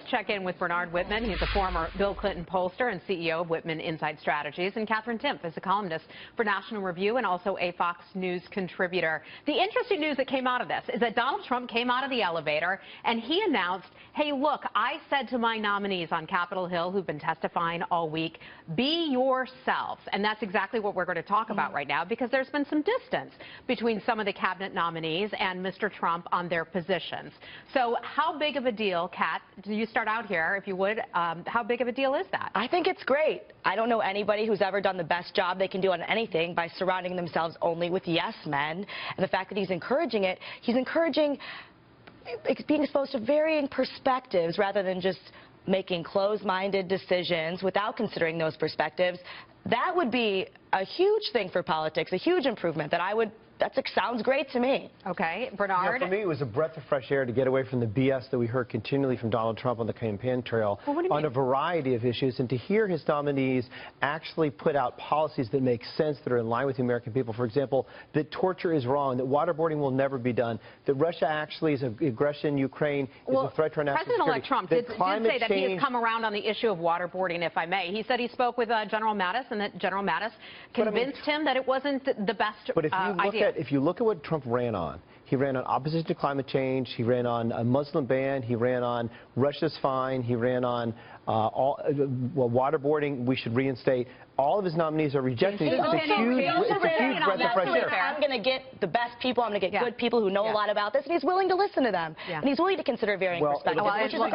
check in with Bernard Whitman. He's a former Bill Clinton pollster and CEO of Whitman Inside Strategies. And Kat Timpf is a columnist for National Review and also a Fox News contributor. The interesting news that came out of this is that Donald Trump came out of the elevator and he announced, hey, look, I said to my nominees on Capitol Hill who've been testifying all week, be yourselves. And that's exactly what we're going to talk about right now, because there's been some distance between some of the cabinet nominees and Mr. Trump on their positions. So how big of a deal, Kat, do you start out here, if you would, how big of a deal is that? I think it's great. I don't know anybody who's ever done the best job they can do on anything by surrounding themselves only with yes men. And the fact that he's encouraging it, he's encouraging being exposed to varying perspectives rather than just making closed-minded decisions without considering those perspectives. That would be a huge thing for politics, a huge improvement that sounds great to me. Okay, Bernard? For me, it was a breath of fresh air to get away from the BS that we heard continually from Donald Trump on the campaign trail on a variety of issues, and to hear his nominees actually put out policies that make sense, that are in line with the American people. For example, that torture is wrong, that waterboarding will never be done, that Russia actually is aggression in Ukraine is a threat to our national security. President-elect Trump did say that he has come around on the issue of waterboarding, if I may. He said he spoke with General Mattis, and that General Mattis convinced him that it wasn't the best idea. If you look at what Trump ran on, he ran on opposition to climate change, he ran on a Muslim ban, he ran on Russia's fine, he ran on waterboarding we should reinstate. All of his nominees are rejected. It's a huge breath of fresh air. I'm going to get the best people, I'm going to get good people who know a lot about this, and he's willing to listen to them. And he's willing to consider varying perspectives.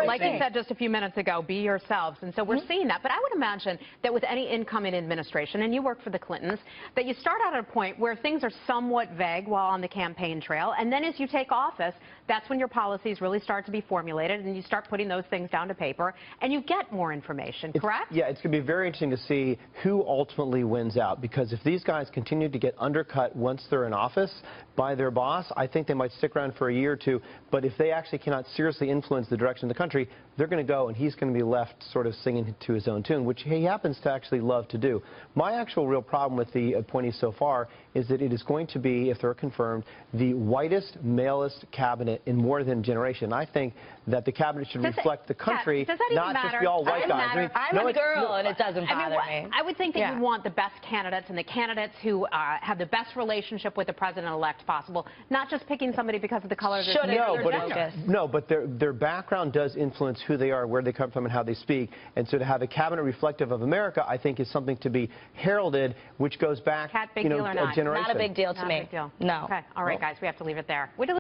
Like you said just a few minutes ago, be yourselves. And so we're seeing that. But I would imagine that with any incoming administration, and you work for the Clintons, that you start out at a point where things are somewhat vague while on the campaign trail, and then as you take office, that's when your policies really start to be formulated, and you start putting those things down to paper, and you get more information, correct? Yeah, it's going to be very interesting to see who ultimately wins out, because if these guys continue to get undercut once they're in office by their boss, I think they might stick around for a year or two, but if they actually cannot seriously influence the direction of the country, they're going to go and he's going to be left sort of singing to his own tune, which he happens to actually love to do. My actual real problem with the appointees so far is that it is going to be, if they're confirmed, the whitest, malest cabinet in more than a generation. I think that the cabinet should reflect the country, not just be all white guys. I'm a girl, and it doesn't bother me. I would think that you want the best candidates, and the candidates who have the best relationship with the president-elect possible, not just picking somebody because of the color of their skin. No, but their background does influence who they are, where they come from, and how they speak. And so to have a cabinet reflective of America, I think, is something to be heralded, which goes back, Kat, big deal or not? a generation. Not a big deal to me. Big deal. No. Okay. All right, guys, we have to leave it there.